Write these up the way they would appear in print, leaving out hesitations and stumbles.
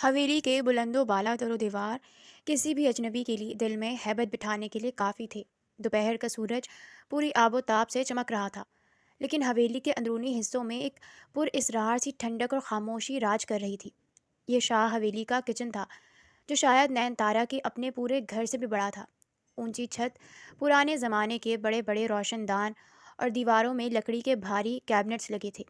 حویلی کے بلند و بالا در و دیوار کسی بھی اجنبی کے لیے دل میں ہیبت بٹھانے کے لیے کافی تھے۔ دوپہر کا سورج پوری آب و تاب سے چمک رہا تھا، لیکن حویلی کے اندرونی حصوں میں ایک پر اسرار سی ٹھنڈک اور خاموشی راج کر رہی تھی۔ یہ شاہ حویلی کا کچن تھا، جو شاید نین تارا کے اپنے پورے گھر سے بھی بڑا تھا۔ اونچی چھت، پرانے زمانے کے بڑے بڑے روشن دان اور دیواروں میں لکڑی کے بھاری کیبنٹس لگے تھے۔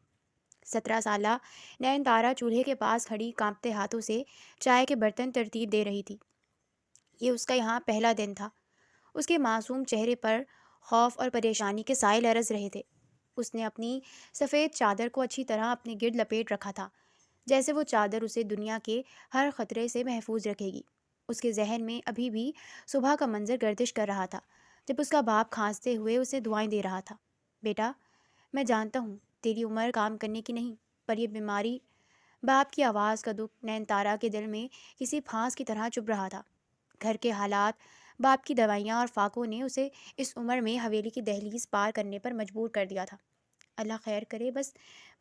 17 سالہ نین تارا چولہے کے پاس کھڑی کانپتے ہاتھوں سے چائے کے برتن ترتیب دے رہی تھی۔ یہ اس کا یہاں پہلا دن تھا۔ اس کے معصوم چہرے پر خوف اور پریشانی کے سائے لرز رہے تھے۔ اس نے اپنی سفید چادر کو اچھی طرح اپنے گرد لپیٹ رکھا تھا، جیسے وہ چادر اسے دنیا کے ہر خطرے سے محفوظ رکھے گی۔ اس کے ذہن میں ابھی بھی صبح کا منظر گردش کر رہا تھا، جب اس کا باپ کھانستے ہوئے اسے دعائیں دے رہا تھا۔ بیٹا، میں جانتا ہوں تیری عمر کام کرنے کی نہیں، پر یہ بیماری… باپ کی آواز کا دکھ نین تارا کے دل میں کسی پھانس کی طرح چبھ رہا تھا۔ گھر کے حالات، باپ کی دوائیاں اور فاقوں نے اسے اس عمر میں حویلی کی دہلیز پار کرنے پر مجبور کر دیا تھا۔ اللہ خیر کرے، بس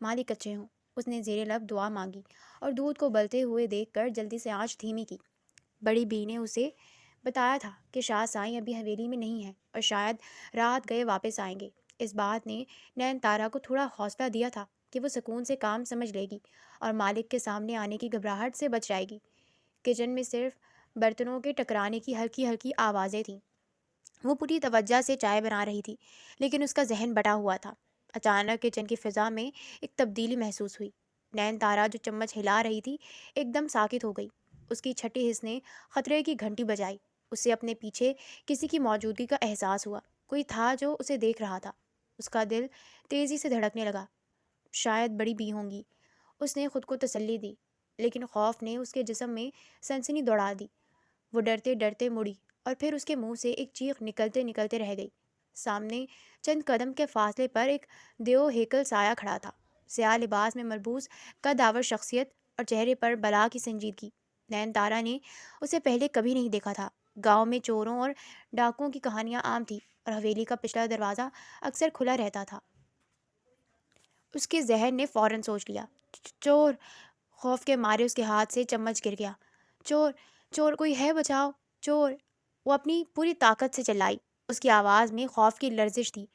مالک اچھے ہوں۔ اس نے زیر لب دعا مانگی اور دودھ کو ابلتے ہوئے دیکھ کر جلدی سے آنچ دھیمی کی۔ بڑی بی نے اسے بتایا تھا کہ شاہ سائیں ابھی حویلی میں نہیں ہیں اور شاید رات گئے واپس آئیں گے۔ اس بات نے نین تارا کو تھوڑا حوصلہ دیا تھا کہ وہ سکون سے کام سمجھ لے گی اور مالک کے سامنے آنے کی گھبراہٹ سے بچ جائے گی۔ کچن میں صرف برتنوں کے ٹکرانے کی ہلکی ہلکی آوازیں تھیں۔ وہ پوری توجہ سے چائے بنا رہی تھی، لیکن اس کا ذہن بٹا ہوا تھا۔ اچانک کچن کی فضا میں ایک تبدیلی محسوس ہوئی۔ نین تارا جو چمچ ہلا رہی تھی ایک دم ساکت ہو گئی۔ اس کی چھٹی حس نے خطرے کی گھنٹی بجائی۔ اسے اپنے پیچھے کسی کی موجودگی کا احساس ہوا۔ کوئی تھا جو اسے دیکھ رہا تھا۔ اس کا دل تیزی سے دھڑکنے لگا۔ شاید بڑی بی ہوں گی، اس نے خود کو تسلی دی، لیکن خوف نے اس کے جسم میں سنسنی دوڑا دی۔ وہ ڈرتے ڈرتے مڑی اور پھر اس کے منہ سے ایک چیخ نکلتے نکلتے رہ گئی۔ سامنے چند قدم کے فاصلے پر ایک دیو ہیکل سایہ کھڑا تھا، سیاہ لباس میں ملبوس قدآور شخصیت اور چہرے پر بلا کی سنجیدگی۔ نین تارا نے اسے پہلے کبھی نہیں دیکھا تھا۔ گاؤں میں چوروں اور ڈاکوؤں کی کہانیاں عام تھی اور حویلی کا پچھلا دروازہ اکثر کھلا رہتا تھا۔ اس کے ذہن نے فوراً سوچ لیا، چور! خوف کے مارے اس کے ہاتھ سے چمچ گر گیا۔ چور! چور! کوئی ہے، بچاؤ! چور! وہ اپنی پوری طاقت سے چلائی۔ اس کی آواز میں خوف کی لرزش تھی۔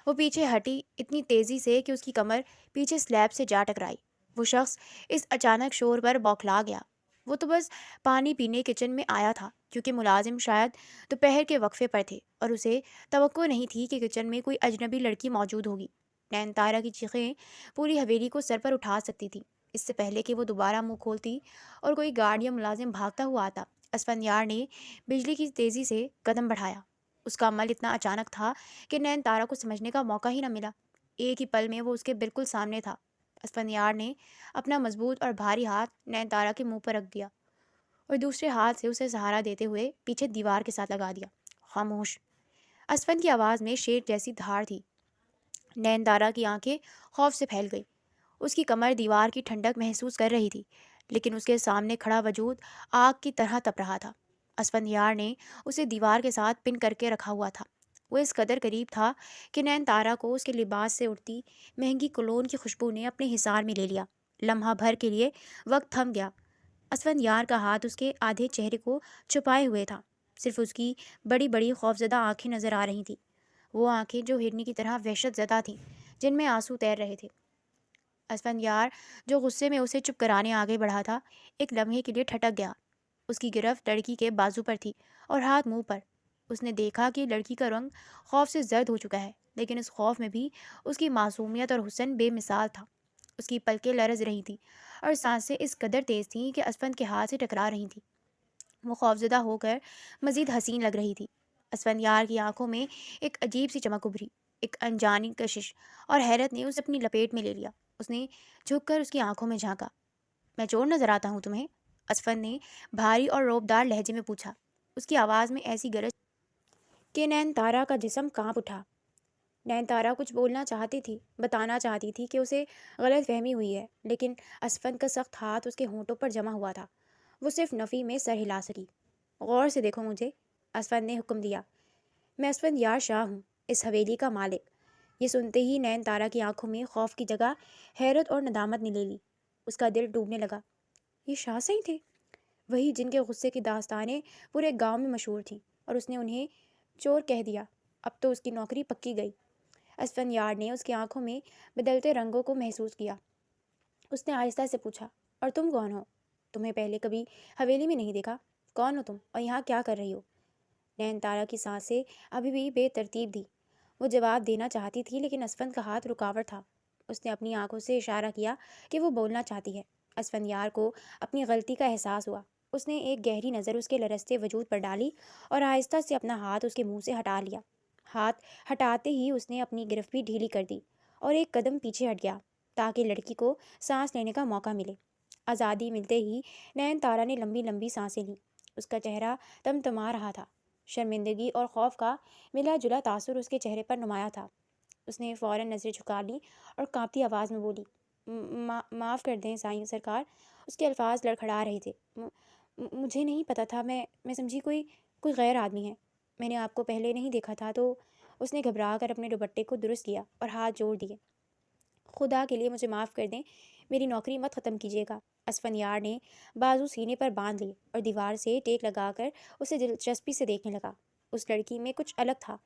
وہ پیچھے ہٹی اتنی تیزی سے کہ اس کی کمر پیچھے سلیب سے جا ٹکرائی۔ وہ شخص اس اچانک شور پر بوکھلا گیا۔ وہ تو بس پانی پینے کچن میں آیا تھا، کیونکہ ملازم شاید دوپہر کے وقفے پر تھے اور اسے توقع نہیں تھی کہ کچن میں کوئی اجنبی لڑکی موجود ہوگی۔ نین تارا کی چیخیں پوری حویلی کو سر پر اٹھا سکتی تھی۔ اس سے پہلے کہ وہ دوبارہ منہ کھولتی اور کوئی گارڈ یا ملازم بھاگتا ہوا آتا، اسفندیار نے بجلی کی تیزی سے قدم بڑھایا۔ اس کا عمل اتنا اچانک تھا کہ نین تارا کو سمجھنے کا موقع ہی نہ ملا۔ ایک ہی پل میں وہ اس کے بالکل سامنے تھا۔ اسفندیار نے اپنا مضبوط اور بھاری ہاتھ نین تارا کے منہ پر رکھ دیا اور دوسرے ہاتھ سے اسے سہارا دیتے ہوئے پیچھے دیوار کے ساتھ لگا دیا۔ خاموش! اسفند کی آواز میں شیر جیسی دھاڑ تھی۔ نین تارا کی آنکھیں خوف سے پھیل گئی۔ اس کی کمر دیوار کی ٹھنڈک محسوس کر رہی تھی، لیکن اس کے سامنے کھڑا وجود آگ کی طرح تپ رہا تھا۔ اسفندیار نے اسے دیوار کے ساتھ پن کر کے رکھا ہوا تھا۔ وہ اس قدر قریب تھا کہ نین تارا کو اس کے لباس سے اڑتی مہنگی کولون کی خوشبو نے اپنے حصار میں لے لیا۔ لمحہ بھر کے لیے وقت تھم گیا۔ اسفندیار کا ہاتھ اس کے آدھے چہرے کو چھپائے ہوئے تھا۔ صرف اس کی بڑی بڑی خوفزدہ آنکھیں نظر آ رہی تھیں، وہ آنکھیں جو ہرنی کی طرح وحشت زدہ تھیں، جن میں آنسو تیر رہے تھے۔ اسفندیار جو غصے میں اسے چپ کرانے آگے بڑھا تھا، ایک لمحے کے لیے ٹھٹک گیا۔ اس کی گرفت لڑکی کے بازو پر تھی اور ہاتھ منہ پر۔ اس نے دیکھا کہ لڑکی کا رنگ خوف سے زرد ہو چکا ہے، لیکن اس خوف میں بھی اس کی معصومیت اور حسن بے مثال تھا۔ اس کی پلکیں لرز رہی تھیں اور سانسیں اس قدر تیز تھیں کہ اسفند کے ہاتھ سے ٹکرا رہی تھیں۔ وہ خوفزدہ ہو کر مزید حسین لگ رہی تھی۔ اسفندیار کی آنکھوں میں ایک عجیب سی چمک ابھری۔ ایک انجانی کشش اور حیرت نے اسے اپنی لپیٹ میں لے لیا۔ اس نے جھک کر اس کی آنکھوں میں جھانکا۔ میں چور نظر آتا ہوں تمہیں؟ اسفند نے بھاری اور رعبدار لہجے میں پوچھا۔ اس کی آواز میں ایسی گرج کہ نین تارا کا جسم کانپ اٹھا۔ نین تارا کچھ بولنا چاہتی تھی، بتانا چاہتی تھی کہ اسے غلط فہمی ہوئی ہے، لیکن اسفند کا سخت ہاتھ اس کے ہونٹوں پر جمع ہوا تھا۔ وہ صرف نفی میں سر ہلا سکی۔ غور سے دیکھو مجھے، اسفند نے حکم دیا۔ میں اسفندیار شاہ ہوں، اس حویلی کا مالک۔ یہ سنتے ہی نین تارا کی آنکھوں میں خوف کی جگہ حیرت اور ندامت نے لے لی۔ اس کا دل ڈوبنے لگا۔ یہ شاہ سائیں تھے؟ وہی جن کے غصے کی داستانیں پورے گاؤں میں مشہور تھیں، اور اس نے انہیں چور کہہ دیا۔ اب تو اس کی نوکری پکی گئی۔ اسفندیار نے اس کی آنکھوں میں بدلتے رنگوں کو محسوس کیا۔ اس نے آہستہ سے پوچھا، اور تم کون ہو؟ تمہیں پہلے کبھی حویلی میں نہیں دیکھا۔ کون ہو تم اور یہاں کیا کر رہی ہو؟ نین تارا کی سانسیں ابھی بھی بے ترتیب تھی۔ وہ جواب دینا چاہتی تھی لیکن اسفند کا ہاتھ رکاوٹ تھا۔ اس نے اپنی آنکھوں سے اشارہ کیا کہ وہ بولنا چاہتی ہے۔ اسفندیار کو اپنی غلطی کا احساس ہوا۔ اس نے ایک گہری نظر اس کے لرزتے وجود پر ڈالی اور آہستہ سے اپنا ہاتھ اس کے منہ سے ہٹا لیا۔ ہاتھ ہٹاتے ہی اس نے اپنی گرفت بھی ڈھیلی کر دی اور ایک قدم پیچھے ہٹ گیا تاکہ لڑکی کو سانس لینے کا موقع ملے۔ آزادی ملتے ہی نین تارا نے لمبی لمبی سانسیں لیں۔ اس کا چہرہ تمتما رہا تھا۔ شرمندگی اور خوف کا ملا جلا تاثر اس کے چہرے پر نمایاں تھا۔ اس نے فوراً نظریں جھکا لی اور کانپتی آواز میں بولی، معاف کر دیں سائیں سرکار۔ اس کے الفاظ لڑکھڑا رہے تھے۔ مجھے نہیں پتہ تھا، میں سمجھی کوئی غیر آدمی ہے۔ میں نے آپ کو پہلے نہیں دیکھا تھا۔ تو اس نے گھبرا کر اپنے دوپٹے کو درست کیا اور ہاتھ جوڑ دیے۔ خدا کے لیے مجھے معاف کر دیں، میری نوکری مت ختم کیجیے گا۔ اسفندیار نے بازو سینے پر باندھ لیے اور دیوار سے ٹیک لگا کر اسے دلچسپی سے دیکھنے لگا۔ اس لڑکی میں کچھ الگ تھا۔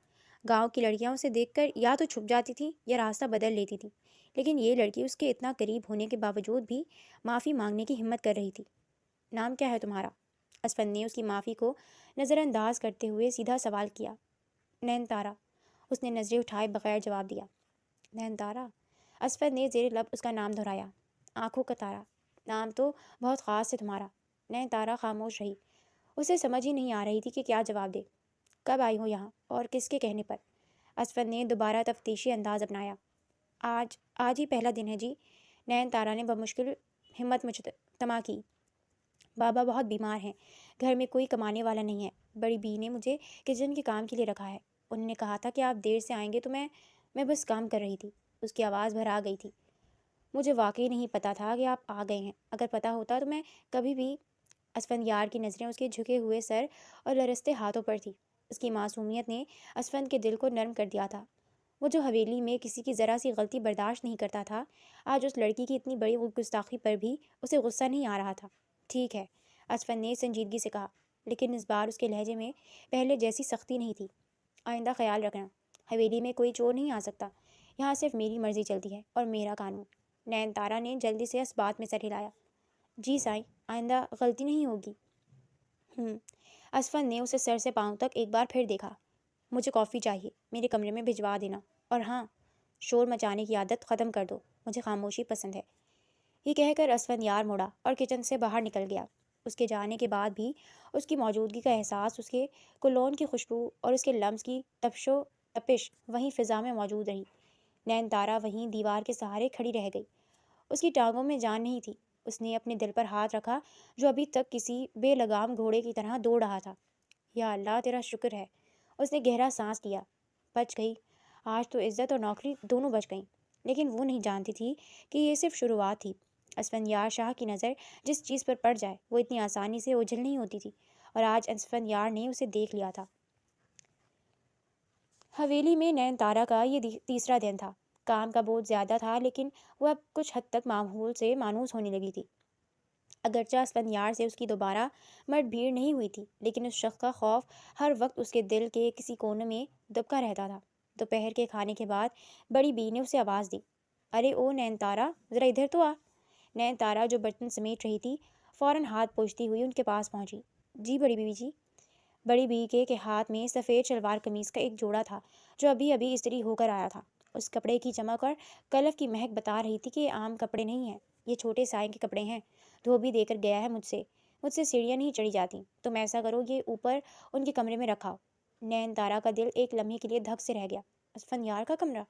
گاؤں کی لڑکیاں اسے دیکھ کر یا تو چھپ جاتی تھیں یا راستہ بدل لیتی تھیں، لیکن یہ لڑکی اس کے اتنا قریب ہونے کے باوجود بھی معافی مانگنے کی ہمت کر رہی تھی۔ نام کیا ہے تمہارا؟ اسفند نے اس کی معافی کو نظر انداز کرتے ہوئے سیدھا سوال کیا۔ نین تارا، اس نے نظریں اٹھائے بغیر جواب دیا۔ نین تارا؟ اسفند نے زیر لب اس کا نام دہرایا۔ آنکھوں کا تارا، نام تو بہت خاص ہے تمہارا۔ نین تارا خاموش رہی۔ اسے سمجھ ہی نہیں آ رہی تھی کہ کیا جواب دے۔ کب آئی ہو یہاں اور کس کے کہنے پر؟ اسفند نے دوبارہ تفتیشی انداز اپنایا۔ آج ہی پہلا دن ہے جی۔ نین تارا نے بمشکل ہمت مجتمع کی۔ بابا بہت بیمار ہیں، گھر میں کوئی کمانے والا نہیں ہے۔ بڑی بی نے مجھے کچن کے کام کے لیے رکھا ہے۔ انہوں نے کہا تھا کہ آپ دیر سے آئیں گے تو میں بس کام کر رہی تھی۔ اس کی آواز بھر آ گئی تھی۔ مجھے واقعی نہیں پتا تھا کہ آپ آ گئے ہیں۔ اگر پتا ہوتا تو میں کبھی بھی… اسفندیار کی نظریں اس کے جھکے ہوئے سر اور لرزتے ہاتھوں پر تھی۔ اس کی معصومیت نے اسفند کے دل کو نرم کر دیا تھا۔ وہ جو حویلی میں کسی کی ذرا سی غلطی برداشت نہیں کرتا تھا، آج اس لڑکی کی اتنی بڑی گستاخی پر بھی اسے غصہ نہیں آ رہا تھا۔ ٹھیک ہے، اسفند نے سنجیدگی سے کہا، لیکن اس بار اس کے لہجے میں پہلے جیسی سختی نہیں تھی۔ آئندہ خیال رکھنا، حویلی میں کوئی چور نہیں آ سکتا۔ یہاں صرف میری مرضی چلتی ہے اور میرا قانون۔ نین تارا نے جلدی سے اس بات میں سر ہلایا۔ جی سائیں، آئندہ غلطی نہیں ہوگی۔ اسفند نے اسے سر سے پاؤں تک ایک بار پھر دیکھا۔ مجھے کافی چاہیے، میرے کمرے میں بھجوا دینا، اور ہاں، شور مچانے کی عادت ختم کر دو، مجھے خاموشی پسند ہے۔ یہ کہہ کر اسفندیار مڑا اور کچن سے باہر نکل گیا۔ اس کے جانے کے بعد بھی اس کی موجودگی کا احساس، اس کے کولون کی خوشبو اور اس کے لمس کی تپش و تپش وہیں فضا میں موجود رہی۔ نین تارا وہیں دیوار کے سہارے کھڑی رہ گئی۔ اس کی ٹانگوں میں جان نہیں تھی۔ اس نے اپنے دل پر ہاتھ رکھا جو ابھی تک کسی بے لگام گھوڑے کی طرح دوڑ رہا تھا۔ یا اللہ، تیرا شکر ہے۔ اس نے گہرا سانس لیا۔ بچ گئی۔ آج تو عزت اور نوکری دونوں بچ گئیں۔ لیکن وہ نہیں جانتی تھی کہ یہ صرف شروعات تھی۔ اسفندیار شاہ کی نظر جس چیز پر پڑ جائے وہ اتنی آسانی سے اوجھل نہیں ہوتی تھی، اور آج اسفندیار نے اسے دیکھ لیا تھا۔ حویلی میں نین تارا کا یہ تیسرا دن تھا۔ کام کا بوجھ زیادہ تھا، لیکن وہ اب کچھ حد تک ماحول سے مانوس ہونے لگی تھی۔ اگرچہ اسفندیار سے اس کی دوبارہ مٹ بھیڑ نہیں ہوئی تھی، لیکن اس شخص کا خوف ہر وقت اس کے دل کے کسی کونے میں دبکا رہتا تھا۔ دوپہر کے کھانے کے بعد بڑی بی نے اسے آواز دی، ارے او نین تارا، ذرا ادھر تو آ۔ نین تارا جو برتن سمیٹ رہی تھی، فوراً ہاتھ پوچھتی ہوئی ان کے پاس پہنچی۔ جی بڑی بیوی جی۔ بڑی بی کے ہاتھ میں سفید شلوار قمیص کا ایک جوڑا تھا جو ابھی ابھی استری ہو کر آیا تھا۔ اس کپڑے کی چمک اور کلف کی مہک بتا رہی تھی کہ یہ عام کپڑے نہیں ہیں، یہ چھوٹے سائیں کے کپڑے ہیں۔ دھوبی دے کر گیا ہے مجھ سے سیڑھیاں نہیں چڑھی جاتی۔ تم ایسا کرو، یہ اوپر ان کے کمرے میں رکھاؤ۔ نین تارا کا دل ایک لمحے کے لیے دھک سے رہ گیا۔ اسفندیار کا کمرہ؟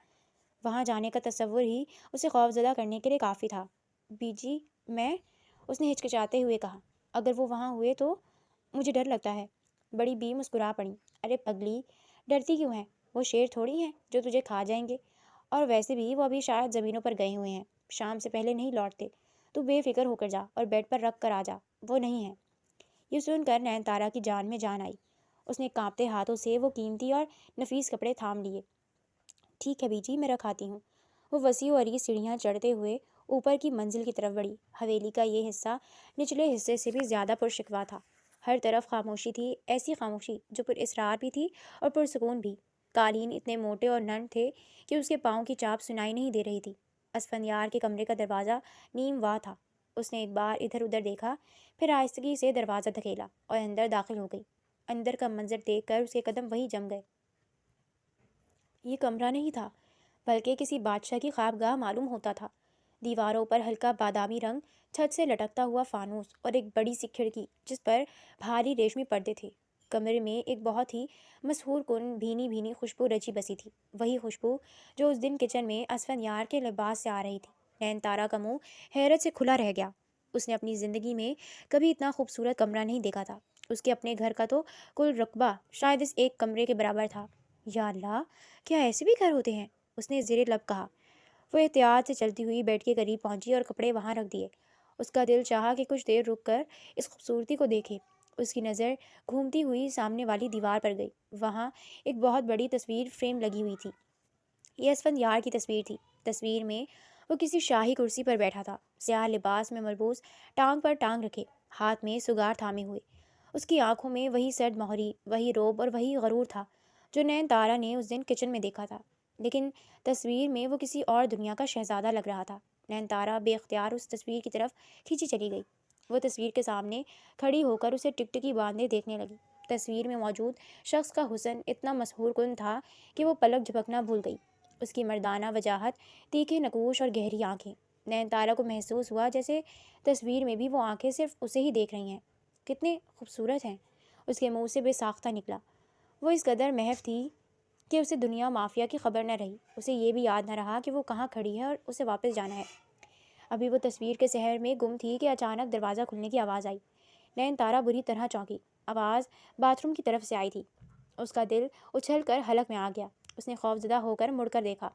وہاں جانے کا تصور ہی اسے خوفزدہ کرنے کے لیے کافی تھا۔ بی جی، اس نے ہچکچاتے ہوئے کہا، اگر وہ وہاں ہوئے تو مجھے ڈر لگتا ہے۔ بڑی بی مسکرا پڑی، ارے پگلی، ڈرتی کیوں ہے؟ وہ شیر تھوڑی ہیں جو تجھے کھا جائیں گے، اور ویسے بھی وہ ابھی شاید زمینوں پر گئے ہوئے ہیں، شام سے پہلے نہیں لوٹتے۔ تو بے فکر ہو کر جا اور بیڈ پر رکھ کر آ جا، وہ نہیں ہے۔ یہ سن کر نین تارا کی جان میں جان آئی۔ اس نے کانپتے ہاتھوں سے وہ قیمتی اور نفیس کپڑے تھام لیے۔ ٹھیک ہے بی جی، میں رکھاتی ہوں۔ وہ وسیع و عریض سیڑھیاں چڑھتے ہوئے اوپر کی منزل کی طرف بڑھی۔ حویلی کا یہ حصہ نچلے حصے سے بھی زیادہ پرشکوا تھا۔ ہر طرف خاموشی تھی، ایسی خاموشی جو پر اسرار بھی تھی اور پرسکون بھی۔ قالین اتنے موٹے اور نرم تھے کہ اس کے پاؤں کی چاپ سنائی نہیں دے رہی تھی۔ اسفندیار کے کمرے کا دروازہ نیم وا تھا۔ اس نے ایک بار ادھر ادھر دیکھا، پھر آہستگی سے دروازہ دھکیلا اور اندر داخل ہو گئی۔ اندر کا منظر دیکھ کر اس کے قدم وہیں جم گئے۔ یہ کمرہ نہیں تھا، بلکہ کسی بادشاہ کی خوابگاہ معلوم ہوتا تھا۔ دیواروں پر ہلکا بادامی رنگ، چھت سے لٹکتا ہوا فانوس اور ایک بڑی سی کھڑکی جس پر بھاری ریشمی پردے تھے۔ کمرے میں ایک بہت ہی مسحور کن بھینی بھینی خوشبو رچی بسی تھی، وہی خوشبو جو اس دن کچن میں اسفندیار کے لباس سے آ رہی تھی۔ نین تارا کا منہ حیرت سے کھلا رہ گیا۔ اس نے اپنی زندگی میں کبھی اتنا خوبصورت کمرہ نہیں دیکھا تھا۔ اس کے اپنے گھر کا تو کل رقبہ شاید اس ایک کمرے کے برابر تھا۔ یا اللہ، کیا ایسے بھی گھر ہوتے ہیں؟ اس نے زیر لب کہا۔ وہ احتیاط سے چلتی ہوئی بیڈ کے قریب پہنچی اور کپڑے وہاں رکھ دیے۔ اس کا دل چاہا کہ کچھ دیر رک کر اس خوبصورتی کو دیکھے۔ اس کی نظر گھومتی ہوئی سامنے والی دیوار پر گئی۔ وہاں ایک بہت بڑی تصویر فریم لگی ہوئی تھی۔ یہ اسفندیار کی تصویر تھی۔ تصویر میں وہ کسی شاہی کرسی پر بیٹھا تھا، سیاہ لباس میں ملبوس، ٹانگ پر ٹانگ رکھے، ہاتھ میں سگار تھامے ہوئے۔ اس کی آنکھوں میں وہی سرد مہری، وہی روب اور وہی غرور تھا جو نین تارا نے اس دن کچن میں دیکھا تھا۔ لیکن تصویر میں وہ کسی اور دنیا کا شہزادہ لگ رہا تھا۔ نین تارا بے اختیار اس تصویر کی طرف کھینچی چلی گئی۔ وہ تصویر کے سامنے کھڑی ہو کر اسے ٹکٹکی باندھے دیکھنے لگی۔ تصویر میں موجود شخص کا حسن اتنا مسحور کن تھا کہ وہ پلک جھپکنا بھول گئی۔ اس کی مردانہ وجاہت، تیکھے نقوش اور گہری آنکھیں۔ نین تارا کو محسوس ہوا جیسے تصویر میں بھی وہ آنکھیں صرف اسے ہی دیکھ رہی ہیں۔ کتنے خوبصورت ہیں، اس کے منہ سے بے ساختہ نکلا۔ وہ اس قدر محو تھی کہ اسے دنیا مافیا کی خبر نہ رہی۔ اسے یہ بھی یاد نہ رہا کہ وہ کہاں کھڑی ہے اور اسے واپس جانا ہے۔ ابھی وہ تصویر کے سحر میں گم تھی کہ اچانک دروازہ کھلنے کی آواز آئی۔ نین تارا بری طرح چونکی۔ آواز باتھ روم کی طرف سے آئی تھی۔ اس کا دل اچھل کر حلق میں آ گیا۔ اس نے خوفزدہ ہو کر مڑ کر دیکھا۔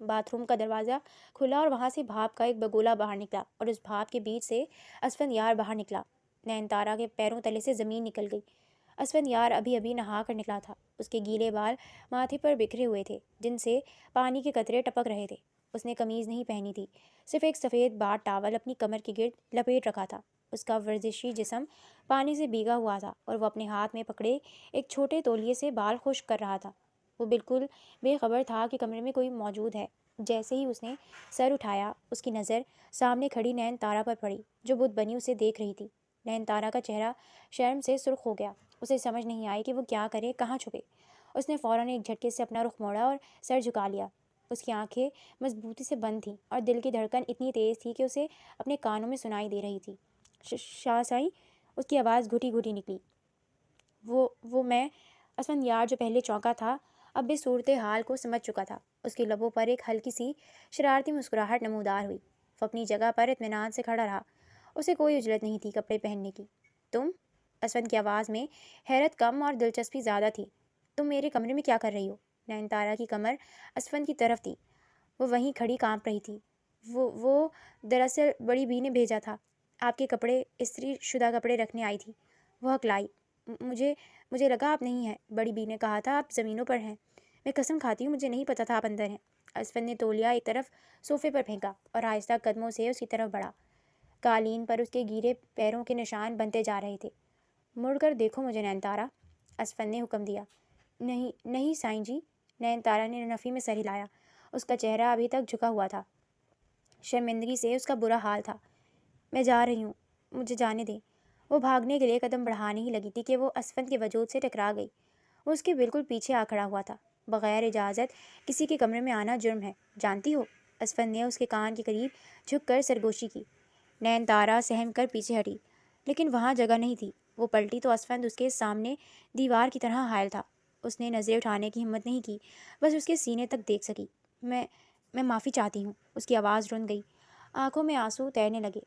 باتھ روم کا دروازہ کھلا اور وہاں سے بھاپ کا ایک بگولا باہر نکلا اور اس بھاپ کے بیچ سے اسفندیار باہر نکلا۔ نین تارا کے پیروں تلے سے زمین نکل گئی۔ اسفندیار ابھی ابھی نہا کر نکلا تھا۔ اس کے گیلے بال ماتھے پر بکھرے ہوئے تھے جن سے پانی کے قطرے ٹپک رہے تھے۔ اس نے قمیض نہیں پہنی تھی، صرف ایک سفید باٹ ٹاول اپنی کمر کے گرد لپیٹ رکھا تھا۔ اس کا ورزشی جسم پانی سے بھیگا ہوا تھا اور وہ اپنے ہاتھ میں پکڑے ایک چھوٹے تولیے سے بال خشک کر رہا تھا۔ وہ بالکل بے خبر تھا کہ کمرے میں کوئی موجود ہے۔ جیسے ہی اس نے سر اٹھایا، اس کی نظر سامنے کھڑی نین تارا پر پڑی جو بت بنی اسے دیکھ رہی تھی۔ نین تارا کا چہرہ شرم سے سرخ ہو گیا۔ اسے سمجھ نہیں آئی کہ وہ کیا کرے، کہاں چھپے۔ اس نے فوراً ایک جھٹکے سے اپنا رخ موڑا اور سر جھکا لیا۔ اس کی آنکھیں مضبوطی سے بند تھیں اور دل کی دھڑکن اتنی تیز تھی کہ اسے اپنے کانوں میں سنائی دے رہی تھی۔ شاہ سائیں، اس کی آواز گھٹی گھٹی نکلی۔ وہ میں اسفندیار جو پہلے چونکا تھا اب بھی صورتحال کو سمجھ چکا تھا۔ اس کے لبوں پر ایک ہلکی سی شرارتی مسکراہٹ نمودار ہوئی۔ وہ اپنی جگہ پر اطمینان سے کھڑا رہا۔ اسے کوئی اجلت نہیں تھی کپڑے پہننے کی۔ تم؟ اسفند کی آواز میں حیرت کم اور دلچسپی زیادہ تھی۔ تم میرے کمرے میں کیا کر رہی ہو؟ نین تارا کی کمر اسفند کی طرف تھی۔ وہ وہیں کھڑی کانپ رہی تھی۔ وہ دراصل بڑی بی نے بھیجا تھا۔ آپ کے کپڑے، استری شدہ کپڑے رکھنے آئی تھی۔ وہ ہکلائی۔ مجھے لگا آپ نہیں ہیں۔ بڑی بی نے کہا تھا آپ زمینوں پر ہیں۔ میں قسم کھاتی ہوں مجھے نہیں پتا تھا آپ اندر ہیں۔ اسفند نے تولیا ایک طرف صوفے پر پھینکا اور آہستہ قدموں سے اس کی طرف بڑھا۔ قالین پر اس کے گیلے پیروں کے نشان بنتے جا رہے تھے۔ مڑ کر دیکھو مجھے نین تارا، اسفند نے حکم دیا۔ نہیں سائیں جی۔ نین تارا نے نفی میں سر ہلایا۔ اس کا چہرہ ابھی تک جھکا ہوا تھا۔ شرمندگی سے اس کا برا حال تھا۔ میں جا رہی ہوں، مجھے جانے دیں۔ وہ بھاگنے کے لیے قدم بڑھانے ہی لگی تھی کہ وہ اسفند کے وجود سے ٹکرا گئی۔ وہ اس کے بالکل پیچھے آ کھڑا ہوا تھا۔ بغیر اجازت کسی کے کمرے میں آنا جرم ہے، جانتی ہو؟ اسفند نے اس کے کان کے قریب جھک کر سرگوشی کی۔ نین تارا سہم کر پیچھے ہٹی، لیکن وہاں جگہ نہیں تھی۔ وہ پلٹی تو اسفند اس کے سامنے دیوار کی طرح حائل تھا۔ اس نے نظریں اٹھانے کی ہمت نہیں کی، بس اس کے سینے تک دیکھ سکی۔ میں معافی چاہتی ہوں۔ اس کی آواز رن گئی، آنکھوں میں آنسو تیرنے لگے۔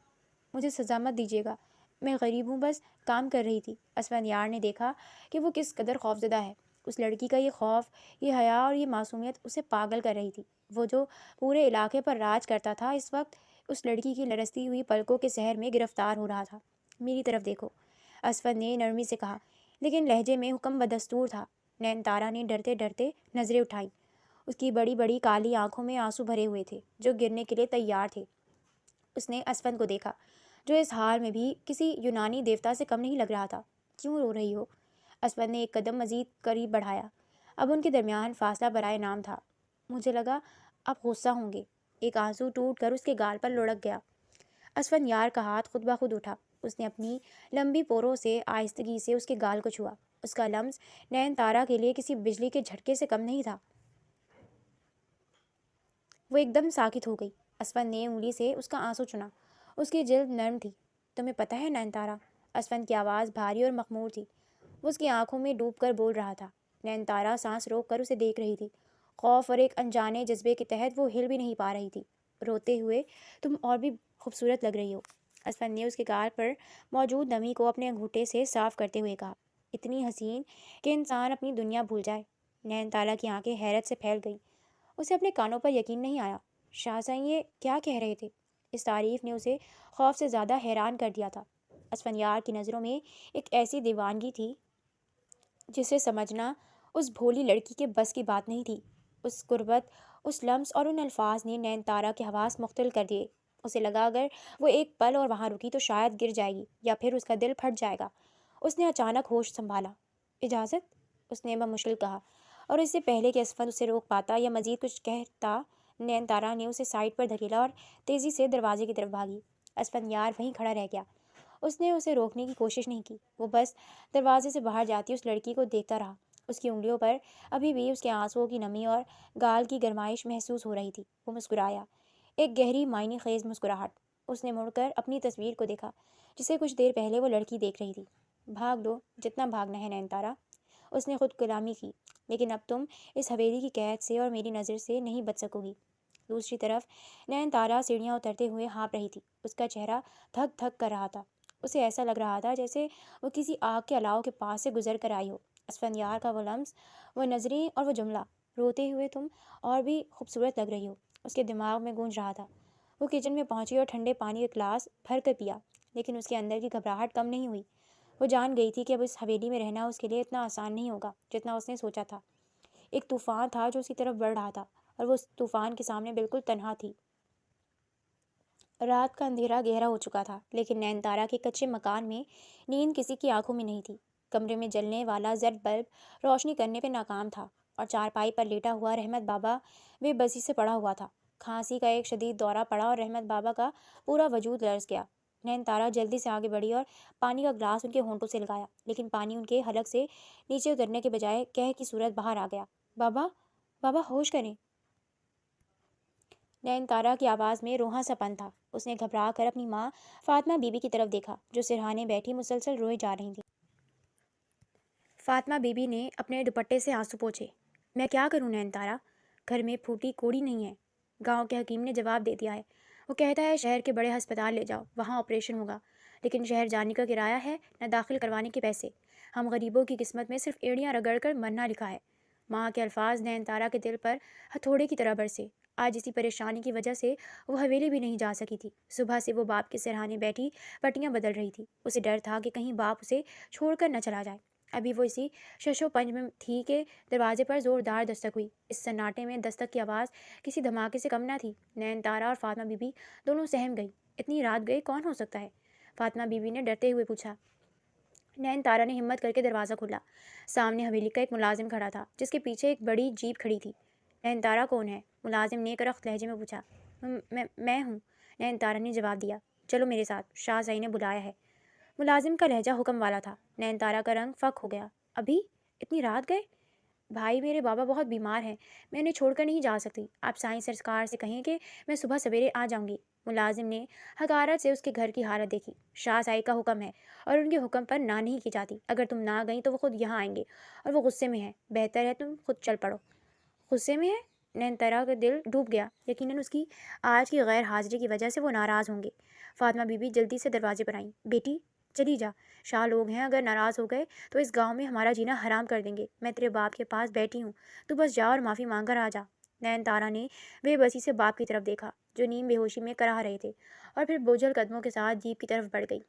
مجھے سزا مت دیجیے گا، میں غریب ہوں، بس کام کر رہی تھی۔ اسفندیار نے دیکھا کہ وہ کس قدر خوفزدہ ہے۔ اس لڑکی کا یہ خوف، یہ حیا اور یہ معصومیت اسے پاگل کر رہی تھی۔ وہ جو پورے علاقے پر راج کرتا تھا اس وقت اس لڑکی کی لرزتی ہوئی پلکوں کے سحر میں گرفتار ہو رہا تھا۔ میری طرف دیکھو، اسفند نے نرمی سے کہا، لیکن لہجے میں حکم بدستور تھا۔ نین تارا نے ڈرتے ڈرتے نظریں اٹھائیں۔ اس کی بڑی بڑی کالی آنکھوں میں آنسو بھرے ہوئے تھے جو گرنے کے لیے تیار تھے۔ اس نے اسفند کو دیکھا جو اس حال میں بھی کسی یونانی دیوتا سے کم نہیں لگ رہا تھا۔ کیوں رو رہی ہو؟ اسفند نے ایک قدم مزید قریب بڑھایا۔ اب ان کے درمیان فاصلہ برائے نام تھا۔ مجھے لگا آپ غصہ ہوں گے۔ ایک آنسو ٹوٹ کر اس کے گال پر لڑک گیا۔ اسفند یار کا ہاتھ خود بخود اٹھا۔ اس نے اپنی لمبی پوروں سے آہستگی سے اس کے گال کو چھوا۔ اس کا لمس نین تارا کے لیے کسی بجلی کے جھٹکے سے کم نہیں تھا۔ وہ ایک دم ساکت ہو گئی۔ اسفند نے انگلی سے اس کا آنسو چنا۔ اس کی جلد نرم تھی۔ تمہیں پتہ ہے نین تارا؟ اسفند کی آواز بھاری اور مخمور تھی۔ وہ اس کی آنکھوں میں ڈوب کر بول رہا تھا۔ نین تارا سانس روک کر اسے دیکھ رہی تھی۔ خوف اور ایک انجانے جذبے کے تحت وہ ہل بھی نہیں پا رہی تھی۔ روتے ہوئے تم اور بھی خوبصورت لگ رہی ہو، اسفند نے اس کے گال پر موجود نمی کو اپنے انگوٹھے سے صاف کرتے ہوئے کہا۔ اتنی حسین کہ انسان اپنی دنیا بھول جائے۔ نین تارا کی آنکھیں حیرت سے پھیل گئیں۔ اسے اپنے کانوں پر یقین نہیں آیا۔ شاہزائیں یہ کیا کہہ رہے تھے؟ اس تعریف نے اسے خوف سے زیادہ حیران کر دیا تھا۔ اسفندیار کی نظروں میں ایک ایسی دیوانگی تھی جسے سمجھنا اس بھولی لڑکی کے بس کی بات نہیں تھی۔ اس قربت، اس لمس اور ان الفاظ نے نین تارا کے حواس مختل کر دیے۔ اسے لگا اگر وہ ایک پل اور وہاں رکی تو شاید گر جائے گی یا پھر اس کا دل پھٹ جائے گا۔ اس نے اچانک ہوش سنبھالا۔ اجازت؟ اس نے بمشکل کہا، اور اس سے پہلے کہ اسفند اسے روک پاتا یا مزید کچھ کہتا، نین تارا نے اسے سائڈ پر دھکیلا اور تیزی سے دروازے کی طرف بھاگی۔ اسفند یار وہیں کھڑا رہ گیا۔ اس نے اسے روکنے کی کوشش نہیں کی۔ وہ بس دروازے سے باہر جاتی اس لڑکی کو دیکھتا رہا۔ اس کی انگلیوں پر ابھی بھی اس کے آنسوؤں کی نمی اور گال کی گرمائش محسوس ہو رہی تھی۔ وہ مسکرایا، ایک گہری معنی خیز مسکراہٹ۔ اس نے مڑ کر اپنی تصویر کو دیکھا جسے کچھ دیر پہلے وہ لڑکی دیکھ رہی تھی۔ بھاگ لو جتنا بھاگنا ہے نین تارا، اس نے خود کلامی کی، لیکن اب تم اس حویلی کی قید سے اور میری نظر سے نہیں بچ سکو گی۔ دوسری طرف نین تارا سیڑھیاں اترتے ہوئے ہانپ رہی تھی۔ اس کا چہرہ دھک دھک کر رہا تھا۔ اسے ایسا لگ رہا تھا جیسے وہ کسی آگ کے الاؤ کے پاس سے گزر کر آئی ہو۔ اسفندیار کا وہ لمس، وہ نظریں اور وہ جملہ، روتے ہوئے تم اور بھی خوبصورت لگ رہی ہو، اس کے دماغ میں گونج رہا تھا۔ وہ کچن میں پہنچی اور ٹھنڈے پانی کا گلاس بھر کر پیا، لیکن اس کے اندر کی گھبراہٹ کم نہیں ہوئی۔ وہ جان گئی تھی کہ اب اس حویلی میں رہنا اس کے لیے اتنا آسان نہیں ہوگا جتنا اس نے سوچا تھا۔ ایک طوفان تھا جو اس کی طرف بڑھ رہا تھا اور وہ اس طوفان کے سامنے بالکل تنہا تھی۔ رات کا اندھیرا گہرا ہو چکا تھا، لیکن نین تارا کے کچے مکان میں نیند کسی کی آنکھوں میں نہیں تھی۔ کمرے میں جلنے والا زرد بلب روشنی کرنے پہ ناکام تھا اور چارپائی پر لیٹا ہوا رحمت بابا بے بسی سے پڑا ہوا تھا۔ کھانسی کا ایک شدید دورہ پڑا اور رحمت بابا کا پورا وجود لرز گیا۔ نین تارا جلدی سے آگے بڑھی اور پانی کا گلاس ان کے ہونٹوں سے لگایا، لیکن پانی ان کے حلق سے نیچے اترنے کے بجائے کہہ کی صورت باہر آ گیا۔ بابا، بابا ہوش کریں۔ نین تارا کی آواز میں روحاں سا پن تھا۔ اس نے گھبرا کر اپنی ماں فاطمہ بی بی کی طرف دیکھا جو سرہانے بیٹھی مسلسل روئے جا رہی تھیں۔ فاطمہ بی بی نے اپنے دوپٹے سے آنسو پوچھے۔ میں کیا کروں نین تارا؟ گھر میں پھوٹی کوڑی نہیں ہے، گاؤں کے حکیم نے جواب دے دیا ہے۔ وہ کہتا ہے شہر کے بڑے ہسپتال لے جاؤ، وہاں آپریشن ہوگا، لیکن شہر جانے کا کرایہ ہے نہ داخل کروانے کے پیسے۔ ہم غریبوں کی قسمت میں صرف ایڑیاں رگڑ کر مرنا لکھا ہے۔ ماں کے الفاظ نین تارا کے دل پر ہتھوڑے کی طرح برسے۔ آج اسی پریشانی کی وجہ سے وہ حویلی بھی نہیں جا سکی تھی۔ صبح سے وہ باپ کے سرہانے بیٹھی پٹیاں بدل رہی تھی۔ اسے ڈر تھا کہ کہیں باپ اسے چھوڑ کر نہ چلا جائے۔ ابھی وہ اسی شش و پنج میں تھی کہ دروازے پر زوردار دستک ہوئی۔ اس سناٹے میں دستک کی آواز کسی دھماکے سے کم نہ تھی۔ نین تارا اور فاطمہ بی بی دونوں سہم گئی۔ اتنی رات گئے کون ہو سکتا ہے؟ فاطمہ بی بی نے ڈرتے ہوئے پوچھا۔ نین تارا نے ہمت کر کے دروازہ کھولا۔ سامنے حویلی کا ایک ملازم کھڑا تھا جس کے پیچھے ایک بڑی جیپ کھڑی تھی۔ نین تارا کون ہے؟ ملازم نے ایک رخت لہجے میں پوچھا۔ میں ہوں، نین تارا نے جواب دیا۔ چلو میرے ساتھ، شاہزائی نے بلایا ہے۔ ملازم کا لہجہ حکم والا تھا۔ نین تارا کا رنگ فک ہو گیا۔ ابھی اتنی رات گئے؟ بھائی میرے بابا بہت بیمار ہیں، میں انہیں چھوڑ کر نہیں جا سکتی۔ آپ سائیں سرکار سے کہیں کہ میں صبح سویرے آ جاؤں گی۔ ملازم نے حقارت سے اس کے گھر کی حالت دیکھی۔ شاہزائی کا حکم ہے اور ان کے حکم پر نہ نہیں کی جاتی۔ اگر تم نہ گئیں تو وہ خود یہاں آئیں گے اور وہ غصے میں ہیں۔ بہتر ہے تم خود چل پڑو۔ غصے میں ہے؟ نین تارا کا دل ڈوب گیا۔ یقیناً اس کی آج کی غیر حاضری کی وجہ سے وہ ناراض ہوں گے۔ فاطمہ بی بی جلدی سے دروازے پر آئیں۔ بیٹی چلی جا، شاہ لوگ ہیں، اگر ناراض ہو گئے تو اس گاؤں میں ہمارا جینا حرام کر دیں گے۔ میں تیرے باپ کے پاس بیٹھی ہوں، تو بس جا اور معافی مانگ کر آ جا۔ نین تارا نے بے بسی سے باپ کی طرف دیکھا جو نیم بے ہوشی میں کراہ رہے تھے، اور پھر بوجھل قدموں کے ساتھ جیپ کی طرف بڑھ گئی۔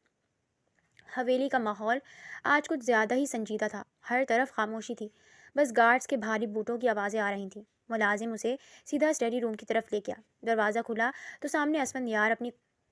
حویلی کا ماحول آج کچھ زیادہ ہی سنجیدہ تھا۔ ہر طرف خاموشی تھی، بس گارڈز کے بھاری بوٹوں کی آوازیں آ رہی تھیں۔ ملازم اسے سیدھا اسٹڈی روم کی طرف لے گیا۔ دروازہ کھلا تو سامنے اسفندیار اپنی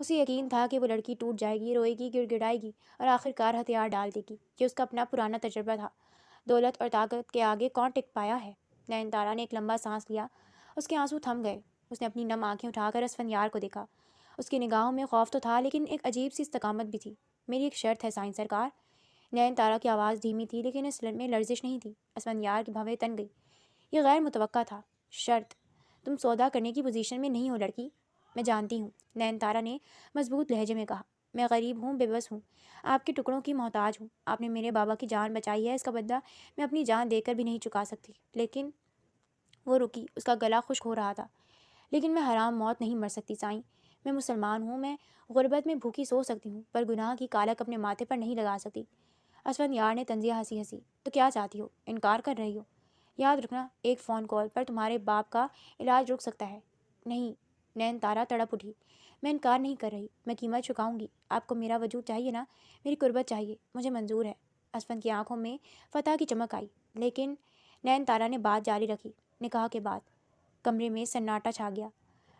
اسے یقین تھا کہ وہ لڑکی ٹوٹ جائے گی، روئے گی، گڑ گڑائے گی اور آخر کار ہتھیار ڈال دے گی۔ یہ اس کا اپنا پرانا تجربہ تھا۔ دولت اور طاقت کے آگے کون ٹک پایا ہے؟ نین تارا نے ایک لمبا سانس لیا۔ اس کے آنسو تھم گئے۔ اس نے اپنی نم آنکھیں اٹھا کر اسفندیار کو دیکھا۔ اس کی نگاہوں میں خوف تو تھا لیکن ایک عجیب سی استقامت بھی تھی۔ میری ایک شرط ہے سائیں سرکار۔ نین تارا کی آواز دھیمی تھی لیکن اس میں لرزش نہیں تھی۔ اسفندیار کی بھویں تن گئی۔ یہ غیر متوقع تھا۔ شرط؟ تم سودا کرنے کی پوزیشن میں نہیں ہو لڑکی۔ میں جانتی ہوں، نین تارا نے مضبوط لہجے میں کہا۔ میں غریب ہوں، بے بس ہوں، آپ کے ٹکڑوں کی محتاج ہوں۔ آپ نے میرے بابا کی جان بچائی ہے، اس کا بدلہ میں اپنی جان دے کر بھی نہیں چکا سکتی۔ لیکن وہ رکی، اس کا گلا خشک ہو رہا تھا۔ لیکن میں حرام موت نہیں مر سکتی سائیں۔ میں مسلمان ہوں، میں غربت میں بھوکی سو سکتی ہوں، پر گناہ کی کالک اپنے ماتھے پر نہیں لگا سکتی۔ اسفندیار نے طنزیہ ہنسی۔ تو کیا چاہتی ہو؟ انکار کر رہی ہو؟ یاد رکھنا، ایک فون کال پر تمہارے باپ کا علاج رک سکتا ہے۔ نہیں، نین تارا تڑپ اٹھی۔ میں انکار نہیں کر رہی، میں قیمت چکاؤں گی۔ آپ کو میرا وجود چاہیے نا، میری قربت چاہیے، مجھے منظور ہے۔ اسفند کی آنکھوں میں فتح کی چمک آئی۔ لیکن نین تارا نے بات جاری رکھی۔ نکاح کے بعد؟ کمرے میں سناٹا چھا گیا۔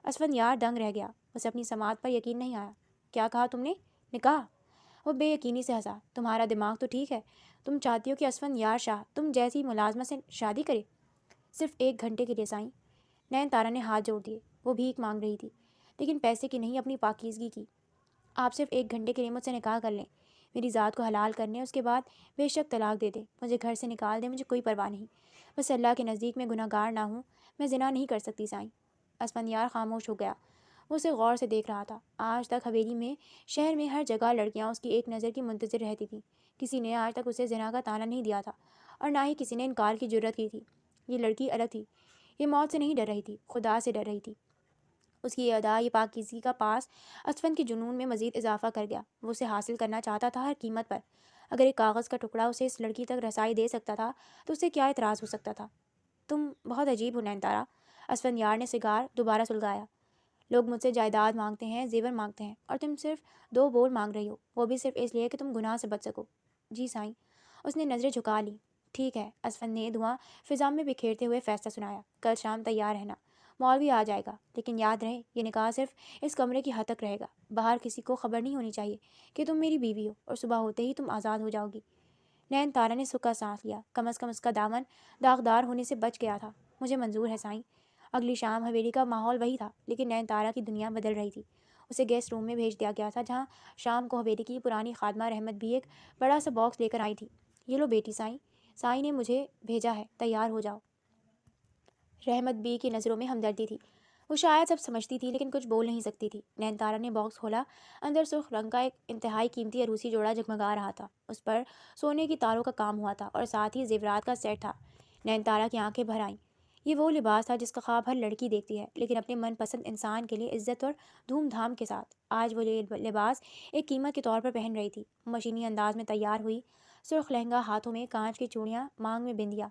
اسفندیار دنگ رہ گیا۔ اسے اپنی سماعت پر یقین نہیں آیا۔ کیا کہا تم نے؟ نکاح؟ وہ بے یقینی سے ہنسا۔ تمہارا دماغ تو ٹھیک ہے؟ تم چاہتی ہو کہ اسفندیار شاہ تم جیسی ملازمہ سے شادی کرے؟ صرف 1 گھنٹے کے لیے سائیں۔ نین تارا نے ہاتھ جوڑ دیے۔ وہ بھیک مانگ رہی تھی، لیکن پیسے کی نہیں، اپنی پاکیزگی کی۔ آپ صرف 1 گھنٹے کے لیے مجھ سے نکاح کر لیں، میری ذات کو حلال کر لیں، اس کے بعد بے شک طلاق دے دیں، مجھے گھر سے نکال دیں، مجھے کوئی پرواہ نہیں۔ بس اللہ کے نزدیک میں گناہ گار نہ ہوں، میں زنا نہیں کر سکتی سائیں۔ اسفندیار خاموش ہو گیا۔ وہ اسے غور سے دیکھ رہا تھا۔ آج تک حویلی میں، شہر میں ہر جگہ لڑکیاں اس کی ایک نظر کی منتظر رہتی تھیں۔ کسی نے آج تک اسے زنا کا طعنہ نہیں دیا تھا، اور نہ ہی کسی نے انکار کی جرت کی تھی۔ یہ لڑکی الگ تھی۔ یہ موت سے نہیں ڈر رہی تھی، خدا سے ڈر رہی تھی۔ اس کی یہ ادا، یہ پاکیزگی کا پاس اسفند کے جنون میں مزید اضافہ کر گیا۔ وہ اسے حاصل کرنا چاہتا تھا ہر قیمت پر۔ اگر ایک کاغذ کا ٹکڑا اسے اس لڑکی تک رسائی دے سکتا تھا تو اسے کیا اعتراض ہو سکتا تھا؟ تم بہت عجیب ہو نین تارا۔ اسفندیار نے سگار دوبارہ سلگایا۔ لوگ مجھ سے جائیداد مانگتے ہیں، زیور مانگتے ہیں، اور تم صرف 2 بول مانگ رہی ہو، وہ بھی صرف اس لیے کہ تم گناہ سے بچ سکو۔ جی سائیں۔ اس نے نظریں جھکا لی۔ ٹھیک ہے، اسفند نے دھواں فضا میں بکھیرتے ہوئے فیصلہ سنایا۔ کل شام تیار رہنا، مولوی آ جائے گا، لیکن یاد رہے یہ نکاح صرف اس کمرے کی حد تک رہے گا۔ باہر کسی کو خبر نہیں ہونی چاہیے کہ تم میری بیوی ہو، اور صبح ہوتے ہی تم آزاد ہو جاؤ گی۔ نین تارا نے سکا سانس لیا۔ کم از کم اس کا دامن داغدار ہونے سے بچ گیا تھا۔ مجھے منظور ہے سائیں۔ اگلی شام حویلی کا ماحول وہی تھا، لیکن نین تارا کی دنیا بدل رہی تھی۔ اسے گیسٹ روم میں بھیج دیا گیا تھا، جہاں شام کو حویلی کی پرانی خادمہ رحمت بھی ایک بڑا سا باکس لے کر آئی تھی۔ یہ لو بیٹی سائیں، سائیں نے مجھے بھیجا ہے، تیار ہو جاؤ۔ رحمت بی کی نظروں میں ہمدردی تھی۔ وہ شاید سب سمجھتی تھی لیکن کچھ بول نہیں سکتی تھی۔ نین تارا نے باکس کھولا۔ اندر سرخ رنگ کا ایک انتہائی قیمتی عروسی جوڑا جگمگا رہا تھا۔ اس پر سونے کی تاروں کا کام ہوا تھا اور ساتھ ہی زیورات کا سیٹ تھا۔ نین تارا کی آنکھیں بھر آئیں۔ یہ وہ لباس تھا جس کا خواب ہر لڑکی دیکھتی ہے، لیکن اپنے من پسند انسان کے لیے عزت اور دھوم دھام کے ساتھ۔ آج وہ لباس ایک قیمت کے طور پر پہن رہی تھی۔ مشینی انداز میں تیار ہوئی، سرخ لہنگا، ہاتھوں میں کانچ کی چوڑیاں، مانگ میں بندیا۔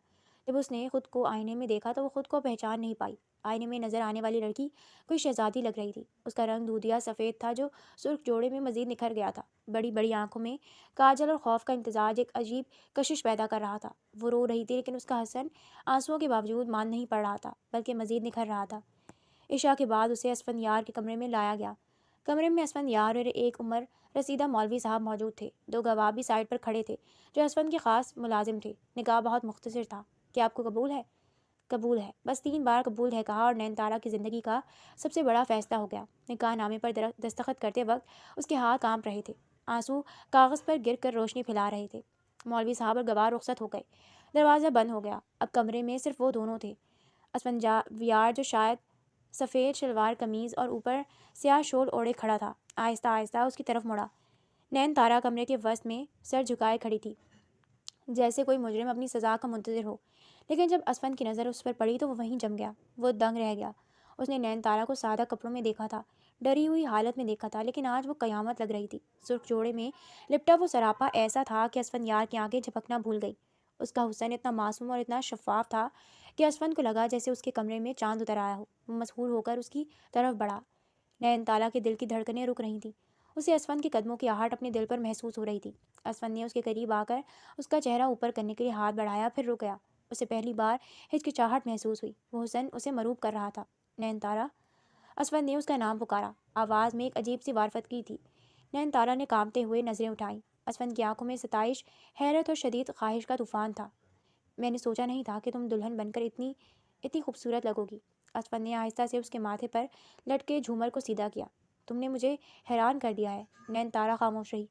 جب اس نے خود کو آئینے میں دیکھا تو وہ خود کو پہچان نہیں پائی۔ آئینے میں نظر آنے والی لڑکی کوئی شہزادی لگ رہی تھی۔ اس کا رنگ دودھیا سفید تھا جو سرخ جوڑے میں مزید نکھر گیا تھا۔ بڑی بڑی آنکھوں میں کاجل اور خوف کا امتزاج ایک عجیب کشش پیدا کر رہا تھا۔ وہ رو رہی تھی لیکن اس کا حسن آنسوؤں کے باوجود مان نہیں پڑ رہا تھا، بلکہ مزید نکھر رہا تھا۔ عشاء کے بعد اسے اسفندیار کے کمرے میں لایا گیا۔ کمرے میں اسفندیار اور ایک عمر رسیدہ مولوی صاحب موجود تھے۔ 2 گواہ بھی سائڈ پر کھڑے تھے جو اسفند کے خاص ملازم تھے۔ نکاح بہت مختصر تھا۔ کیا آپ کو قبول ہے؟ قبول ہے، بس 3 بار قبول ہے کہا، اور نین تارا کی زندگی کا سب سے بڑا فیصلہ ہو گیا۔ نکاح نامے پر دستخط کرتے وقت اس کے ہاتھ کانپ رہے تھے۔ آنسو کاغذ پر گر کر روشنی پھیلا رہے تھے۔ مولوی صاحب اور گواہ رخصت ہو گئے۔ دروازہ بند ہو گیا۔ اب کمرے میں صرف وہ دونوں تھے۔ اسفندیار جو شاید سفید شلوار قمیض اور اوپر سیاہ شول اوڑھے کھڑا تھا، آہستہ آہستہ اس کی طرف مڑا۔ نین تارا کمرے کے وسط میں سر جھکائے کھڑی تھی، جیسے کوئی مجرم اپنی سزا کا منتظر ہو۔ لیکن جب اسفند کی نظر اس پر پڑی تو وہ وہیں جم گیا۔ وہ دنگ رہ گیا۔ اس نے نین تارا کو سادہ کپڑوں میں دیکھا تھا، ڈری ہوئی حالت میں دیکھا تھا، لیکن آج وہ قیامت لگ رہی تھی۔ سرخ جوڑے میں لپٹا وہ سراپا ایسا تھا کہ اسفندیار کی آنکھیں جھپکنا بھول گئی۔ اس کا حسن اتنا معصوم اور اتنا شفاف تھا کہ اسفند کو لگا جیسے اس کے کمرے میں چاند اتر آیا ہو۔ وہ مسحور ہو کر اس کی طرف بڑھا۔ نین تارا کے دل کی دھڑکنیں رک رہی تھیں۔ اسے اسفند کے قدموں کی آہٹ اپنے دل پر محسوس ہو رہی تھی۔ اسفند نے اس کے قریب آ کر اس کا چہرہ اوپر کرنے کے لیے ہاتھ بڑھایا، پھر رک گیا۔ اسے پہلی بار ہچکچاہٹ محسوس ہوئی۔ وہ حسن اسے مروب کر رہا تھا۔ نین تارا، اسفند نے اس کا نام پکارا۔ آواز میں ایک عجیب سی وارفتگی تھی۔ نین تارا نے کانپتے ہوئے نظریں اٹھائیں۔ اسفند کی آنکھوں میں ستائش، حیرت اور شدید خواہش کا طوفان تھا۔ میں نے سوچا نہیں تھا کہ تم دلہن بن کر اتنی اتنی خوبصورت لگو گی۔ اسفند نے آہستہ سے اس کے ماتھے پر لٹکے جھومر کو سیدھا کیا۔ تم نے مجھے حیران کر دیا ہے۔ نین تارا خاموش رہی۔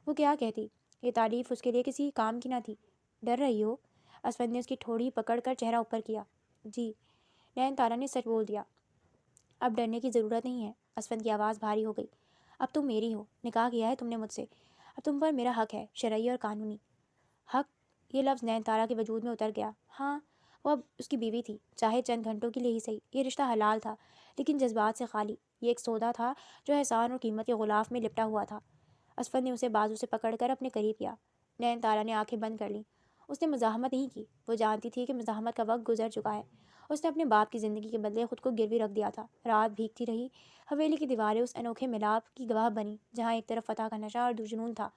وہ کیا کہتی؟ یہ تعریف اس کے لیے کسی کام کی نہ تھی۔ ڈر رہی ہو؟ اسفند نے اس کی ٹھوڑی پکڑ کر چہرہ اوپر کیا۔ جی، نین تارا نے سچ بول دیا۔ اب ڈرنے کی ضرورت نہیں ہے۔ اسفند کی آواز بھاری ہو گئی۔ اب تم میری ہو، نکاح کیا ہے تم نے مجھ سے، اب تم پر میرا حق ہے، شرعی اور قانونی۔ حق؟ یہ لفظ نین تارا کے وجود میں اتر گیا۔ ہاں، وہ اب اس کی بیوی تھی، چاہے چند گھنٹوں کے لیے ہی صحیح۔ یہ رشتہ حلال تھا، لیکن جذبات سے خالی۔ یہ ایک سودا تھا جو احسان اور قیمت کے غلاف میں لپٹا ہوا تھا۔ اسفند نے اسے بازو سے پکڑ کر اپنے قریب کیا۔ نین تارا نے آنکھیں بند کر لیں۔ اس نے مزاحمت نہیں کی۔ وہ جانتی تھی کہ مزاحمت کا وقت گزر چکا ہے۔ اس نے اپنے باپ کی زندگی کے بدلے خود کو گروی رکھ دیا تھا۔ رات بھیگتی رہی۔ حویلی کی دیواریں اس انوکھے ملاپ کی گواہ بنی جہاں ایک طرف فتح کا نشہ اور جنون تھا،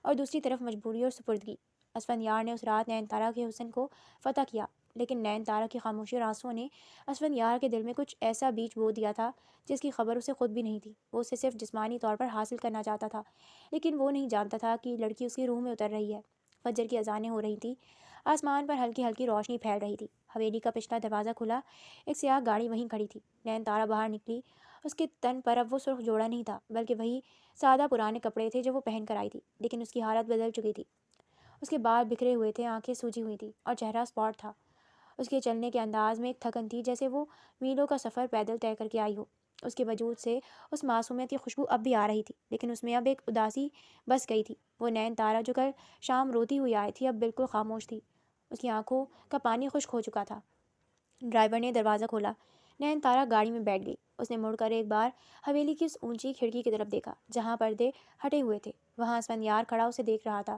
اور دوسری طرف مجبوری اور سپردگی۔ اسفندیار نے اس رات نین تارا کے حسن کو فتح کیا، لیکن نین تارا کی خاموشی اور آنسوؤں نے اسفندیار کے دل میں کچھ ایسا بیج بو دیا تھا جس کی خبر اسے خود بھی نہیں تھی۔ وہ اسے صرف جسمانی طور پر حاصل کرنا چاہتا تھا، لیکن وہ نہیں جانتا تھا کہ لڑکی اس کی روح میں اتر رہی ہے۔ فجر کی اذانیں ہو رہی تھیں۔ آسمان پر ہلکی ہلکی روشنی پھیل رہی تھی۔ حویلی کا پچھلا دروازہ کھلا۔ ایک سیاہ گاڑی وہیں کھڑی تھی۔ نین تارا باہر نکلی۔ اس کے تن پر اب وہ سرخ جوڑا نہیں تھا، بلکہ وہی سادہ پرانے کپڑے تھے جو وہ پہن کر آئی تھی، لیکن اس کی حالت بدل چکی تھی۔ اس کے بال بکھرے ہوئے تھے، آنکھیں سوجی ہوئی تھیں، اور چہرہ اسپاٹ تھا۔ اس کے چلنے کے انداز میں ایک تھکن تھی، جیسے وہ میلوں کا سفر پیدل طے کر کے آئی ہو۔ اس کے وجود سے اس معصومیت کی خوشبو اب بھی آ رہی تھی، لیکن اس میں اب ایک اداسی بس گئی تھی۔ وہ نین تارا جو کل شام روتی ہوئی آئی تھی اب بالکل خاموش تھی۔ اس کی آنکھوں کا پانی خشک ہو چکا تھا۔ ڈرائیور نے دروازہ کھولا۔ نین تارا گاڑی میں بیٹھ گئی۔ اس نے مڑ کر ایک بار حویلی کی اس اونچی کھڑکی کی طرف دیکھا جہاں پردے ہٹے ہوئے تھے۔ وہاں اسفندیار کھڑا اسے دیکھ رہا تھا۔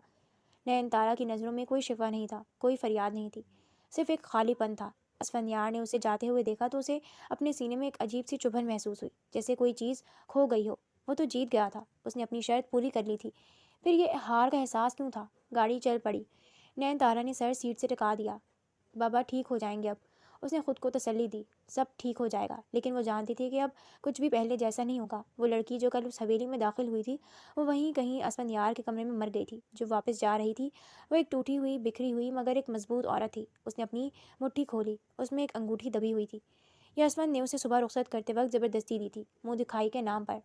نین تارا کی نظروں میں کوئی شکوہ نہیں تھا، کوئی فریاد نہیں تھی، صرف ایک خالی پن تھا۔ اسفندیار نے اسے جاتے ہوئے دیکھا تو اسے اپنے سینے میں ایک عجیب سی چبھن محسوس ہوئی، جیسے کوئی چیز کھو گئی ہو۔ وہ تو جیت گیا تھا، اس نے اپنی شرط پوری کر لی تھی، پھر یہ ہار کا احساس کیوں تھا؟ گاڑی چل پڑی۔ نین تارا نے سر سیٹ سے ٹکا دیا۔ بابا ٹھیک ہو جائیں گے اب، اس نے خود کو تسلی دی۔ سب ٹھیک ہو جائے گا، لیکن وہ جانتی تھی کہ اب کچھ بھی پہلے جیسا نہیں ہوگا۔ وہ لڑکی جو کل اس حویلی میں داخل ہوئی تھی، وہ وہیں کہیں اسفندیار کے کمرے میں مر گئی تھی۔ جو واپس جا رہی تھی وہ ایک ٹوٹی ہوئی، بکھری ہوئی مگر ایک مضبوط عورت تھی۔ اس نے اپنی مٹھی کھولی، اس میں ایک انگوٹھی دبی ہوئی تھی۔ یہ اسفند نے اسے صبح رخصت کرتے وقت زبردستی دی تھی، منہ دکھائی کے نام پر۔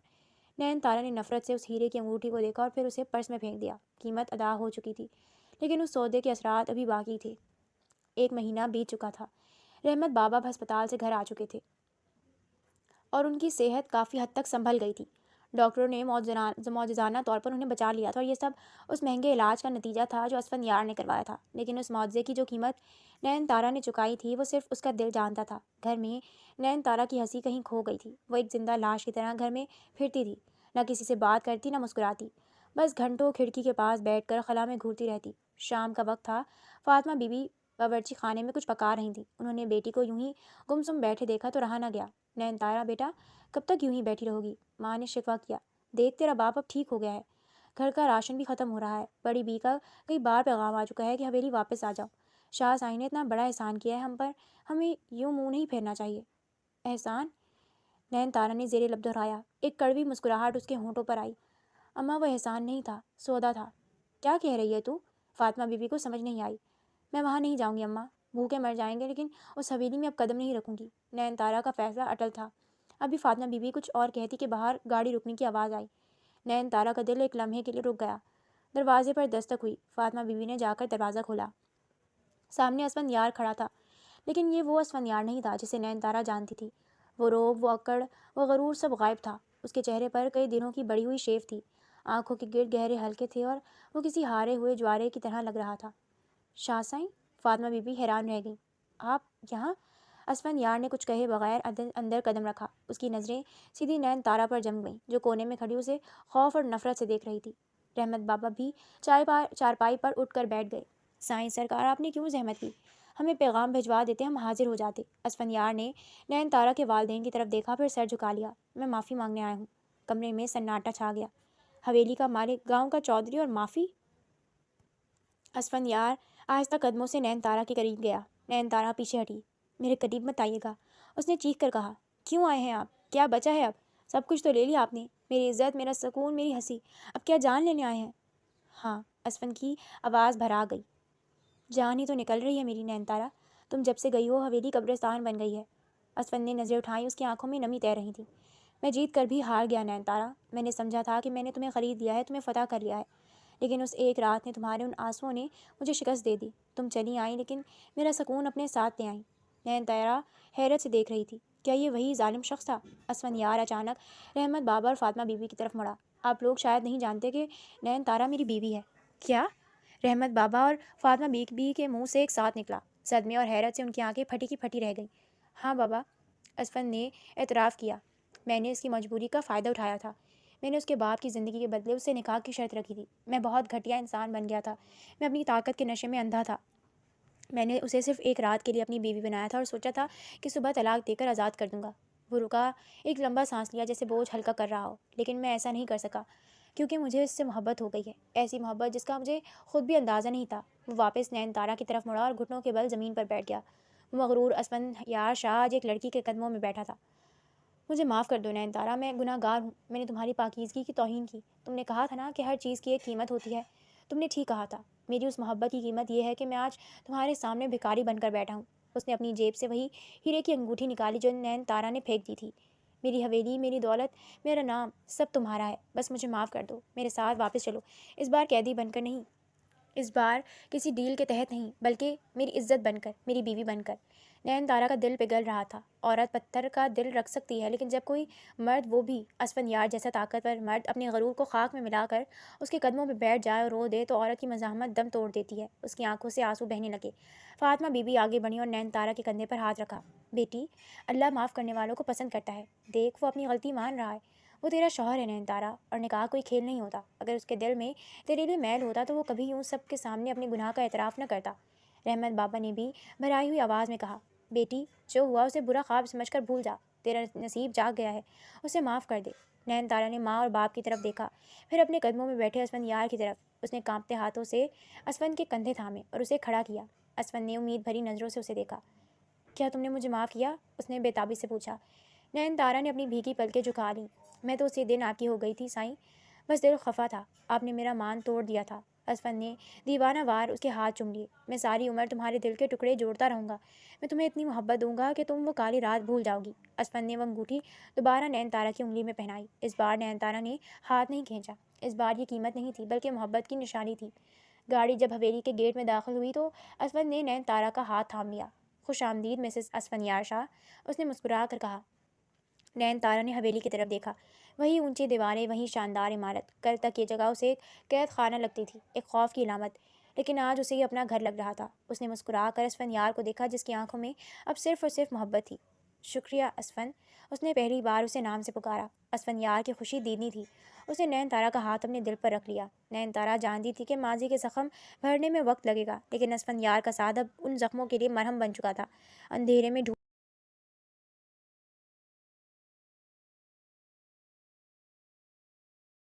نین تارا نے نفرت سے اس ہیرے کی انگوٹھی کو دیکھا اور پھر اسے پرس میں پھینک دیا۔ قیمت ادا ہو چکی تھی، لیکن اس سودے کے اثرات ابھی باقی تھے۔ 1 مہینہ بیت چکا تھا۔ رحمت بابا اب ہسپتال سے گھر آ چکے تھے اور ان کی صحت کافی حد تک سنبھل گئی تھی۔ ڈاکٹروں نے معجزانہ طور پر انہیں بچا لیا تھا، اور یہ سب اس مہنگے علاج کا نتیجہ تھا جو اسفندیار نے کروایا تھا۔ لیکن اس معجزے کی جو قیمت نین تارا نے چکائی تھی وہ صرف اس کا دل جانتا تھا۔ گھر میں نین تارا کی ہنسی کہیں کھو گئی تھی۔ وہ ایک زندہ لاش کی طرح گھر میں پھرتی تھی، نہ کسی سے بات کرتی، نہ مسکراتی، بس گھنٹوں کھڑکی کے پاس بیٹھ کر خلا میں گھورتی رہتی۔ شام کا وقت تھا۔ فاطمہ بی بی باورچی خانے میں کچھ پکا رہی تھیں۔ انہوں نے بیٹی کو یوں ہی گمسم بیٹھے دیکھا تو رہا نہ گیا۔ نین تارا بیٹا، کب تک یوں ہی بیٹھی رہو گی؟ ماں نے شکوہ کیا۔ دیکھ تیرا باپ اب ٹھیک ہو گیا ہے، گھر کا راشن بھی ختم ہو رہا ہے، بڑی بی کا کئی بار پیغام آ چکا ہے کہ حویلی واپس آ جاؤ۔ شاہ سائی نے اتنا بڑا احسان کیا ہے ہم پر، ہمیں یوں منہ نہیں پھیرنا چاہیے۔ احسان؟ نین تارا نے زیر لب دہرایا۔ ایک کڑوی مسکراہٹ اس کے ہونٹوں پر آئی۔ اماں وہ احسان نہیں تھا، سودا تھا۔ کیا کہہ رہی ہے تو؟ فاطمہ بی بی کو سمجھ نہیں آئی۔ میں وہاں نہیں جاؤں گی اماں، بھوکے مر جائیں گے، لیکن اس حویلی میں اب قدم نہیں رکھوں گی۔ نین تارا کا فیصلہ اٹل تھا۔ ابھی فاطمہ بی بی کچھ اور کہتی کہ باہر گاڑی رکنے کی آواز آئی۔ نین تارا کا دل ایک لمحے کے لیے رک گیا۔ دروازے پر دستک ہوئی۔ فاطمہ بی بی نے جا کر دروازہ کھولا۔ سامنے اسفندیار کھڑا تھا، لیکن یہ وہ اسفندیار نہیں تھا جسے نین تارا جانتی تھی۔ وہ روب، وہ اکڑ، وہ غرور سب غائب تھا۔ اس کے چہرے پر کئی دنوں کی بڑھی ہوئی شیف تھی، آنکھوں کے گرد گہرے حلقے تھے، اور وہ کسی ہارے ہوئے جوارے کی طرح لگ رہا تھا۔ شاہ سائیں؟ فاطمہ بی بی حیران رہ گئی۔ آپ یہاں؟ اسفندیار نے کچھ کہے بغیر اندر قدم رکھا۔ اس کی نظریں سیدھی نین تارا پر جم گئیں، جو کونے میں کھڑی اسے خوف اور نفرت سے دیکھ رہی تھی۔ رحمت بابا بھی چارپائی پر اٹھ کر بیٹھ گئے۔ سائیں سرکار، آپ نے کیوں زحمت کی؟ ہمیں پیغام بھجوا دیتے، ہم حاضر ہو جاتے۔ اسفندیار نے نین تارا کے والدین کی طرف دیکھا، پھر سر جھکا لیا۔ میں معافی مانگنے آیا ہوں۔ کمرے میں سناٹا چھا گیا۔ حویلی کا مالک، گاؤں کا چودھری، اور معافی؟ اسفندیار آہستہ قدموں سے نین تارا کے قریب گیا۔ نین تارا پیچھے ہٹی۔ میرے قریب مت آئیے گا، اس نے چیخ کر کہا۔ کیوں آئے ہیں آپ؟ کیا بچا ہے اب؟ سب کچھ تو لے لیا آپ نے، میری عزت، میرا سکون، میری ہنسی، اب کیا جان لینے آئے ہیں؟ ہاں، اسفن کی آواز بھرا گئی۔ جان ہی تو نکل رہی ہے میری نین تارا، تم جب سے گئی ہو حویلی قبرستان بن گئی ہے۔ اسفن نے نظریں اٹھائیں، اس کی آنکھوں میں نمی تیر رہی تھی۔ میں جیت کر بھی ہار گیا نین تارا، میں نے سمجھا تھا کہ میں نے تمہیں خرید لیا ہے، تمہیں فتح کر لیا ہے، لیکن اس ایک رات نے، تمہارے ان آنسوؤں نے مجھے شکست دے دی۔ تم چلی آئیں لیکن میرا سکون اپنے ساتھ لے آئیں۔ نین تارا حیرت سے دیکھ رہی تھی، کیا یہ وہی ظالم شخص تھا؟ اسفندیار اچانک رحمت بابا اور فاطمہ بی بی کی طرف مڑا۔ آپ لوگ شاید نہیں جانتے کہ نین تارا میری بیوی ہے۔ کیا؟ رحمت بابا اور فاطمہ بی بی کے منہ سے ایک ساتھ نکلا۔ صدمے اور حیرت سے ان کی آنکھیں پھٹی کی پھٹی رہ گئیں۔ ہاں بابا، اسفند نے اعتراف کیا، میں نے اس کی مجبوری کا فائدہ اٹھایا تھا۔ میں نے اس کے باپ کی زندگی کے بدلے اس سے نکاح کی شرط رکھی تھی۔ میں بہت گھٹیا انسان بن گیا تھا، میں اپنی طاقت کے نشے میں اندھا تھا۔ میں نے اسے صرف ایک رات کے لیے اپنی بیوی بنایا تھا اور سوچا تھا کہ صبح طلاق دے کر آزاد کر دوں گا۔ وہ رکا، ایک لمبا سانس لیا جیسے بوجھ ہلکا کر رہا ہو۔ لیکن میں ایسا نہیں کر سکا کیونکہ مجھے اس سے محبت ہو گئی ہے، ایسی محبت جس کا مجھے خود بھی اندازہ نہیں تھا۔ وہ واپس نین تارا کی طرف مڑا اور گھٹنوں کے بل زمین پر بیٹھ گیا۔ وہ مغرور اسفند یار شاہ آج ایک لڑکی کے قدموں میں بیٹھا تھا۔ مجھے معاف کر دو نین تارا، میں گناہ گار ہوں، میں نے تمہاری پاکیزگی کی توہین کی۔ تم نے کہا تھا نا کہ ہر چیز کی ایک قیمت ہوتی ہے، تم نے ٹھیک کہا تھا۔ میری اس محبت کی قیمت یہ ہے کہ میں آج تمہارے سامنے بھکاری بن کر بیٹھا ہوں۔ اس نے اپنی جیب سے وہی ہیرے کی انگوٹھی نکالی جو نین تارا نے پھینک دی تھی۔ میری حویلی، میری دولت، میرا نام، سب تمہارا ہے، بس مجھے معاف کر دو، میرے ساتھ واپس چلو، اس بار قیدی بن کر نہیں، اس بار کسی ڈیل کے تحت نہیں، بلکہ میری عزت بن کر، میری بیوی بن کر۔ نین تارا کا دل پگھل رہا تھا۔ عورت پتھر کا دل رکھ سکتی ہے، لیکن جب کوئی مرد، وہ بھی اسفندیار جیسا طاقتور مرد، اپنے غرور کو خاک میں ملا کر اس کے قدموں پہ بیٹھ جائے اور رو دے تو عورت کی مزاحمت دم توڑ دیتی ہے۔ اس کی آنکھوں سے آنسو بہنے لگے۔ فاطمہ بی بی آگے بڑھی اور نین تارا کے کندھے پر ہاتھ رکھا۔ بیٹی، اللہ معاف کرنے والوں کو پسند کرتا ہے، دیکھ وہ اپنی غلطی مان رہا ہے۔ وہ تیرا شوہر ہے نین تارا، اور نکاح کوئی کھیل نہیں ہوتا۔ اگر اس کے دل میں تیرے لیے میل ہوتا تو وہ کبھی یوں سب کے سامنے اپنے گناہ کا اعتراف نہ کرتا۔ رحمت بابا نے بھی بھرائی ہوئی آواز میں کہا، بیٹی، جو ہوا اسے برا خواب سمجھ کر بھول جا، تیرا نصیب جاگ گیا ہے، اسے معاف کر دے۔ نین تارا نے ماں اور باپ کی طرف دیکھا، پھر اپنے قدموں میں بیٹھے اسفندیار کی طرف۔ اس نے کانپتے ہاتھوں سے اسفند کے کندھے تھامے اور اسے کھڑا کیا۔ اسفند نے امید بھری نظروں سے اسے دیکھا۔ کیا تم نے مجھے معاف کیا؟ اس نے بے تابی سے پوچھا۔ نین تارا نے اپنی بھیگی پلکیں جھکا لیں۔ میں تو اسی دن آپ کی ہو گئی تھی سائیں، بس دل خفا تھا، آپ نے میرا مان توڑ دیا تھا۔ اسفند نے دیوانہ وار اس کے ہاتھ چوم لیے۔ میں ساری عمر تمہارے دل کے ٹکڑے جوڑتا رہوں گا، میں تمہیں اتنی محبت دوں گا کہ تم وہ کالی رات بھول جاؤ گی۔ اسفند نے وہ انگوٹھی دوبارہ نین تارا کی انگلی میں پہنائی۔ اس بار نین تارا نے ہاتھ نہیں کھینچا، اس بار یہ قیمت نہیں تھی بلکہ محبت کی نشانی تھی۔ گاڑی جب حویلی کے گیٹ میں داخل ہوئی تو اسفند نے نین تارا کا ہاتھ تھام لیا۔ خوش آمدید مسز اسفندیار شاہ، اس نے مسکرا کر کہا۔ نین تارا نے حویلی کی طرف دیکھا۔ وہی اونچی دیواریں، وہی شاندار عمارت۔ کل تک یہ جگہ اسے ایک قید خانہ لگتی تھی، ایک خوف کی علامت، لیکن آج اسے یہ اپنا گھر لگ رہا تھا۔ اس نے مسکرا کر اسفندیار کو دیکھا جس کی آنکھوں میں اب صرف اور صرف محبت تھی۔ شکریہ اسفند، اس نے پہلی بار اسے نام سے پکارا۔ اسفندیار کی خوشی دیدنی تھی۔ اس نے نین تارا کا ہاتھ اپنے دل پر رکھ لیا۔ نین تارا جانتی تھی کہ ماضی کے زخم بھرنے میں وقت لگے گا، لیکن اسفندیار کا ساتھ اب ان زخموں کے لیے مرہم بن چکا تھا۔ اندھیرے میں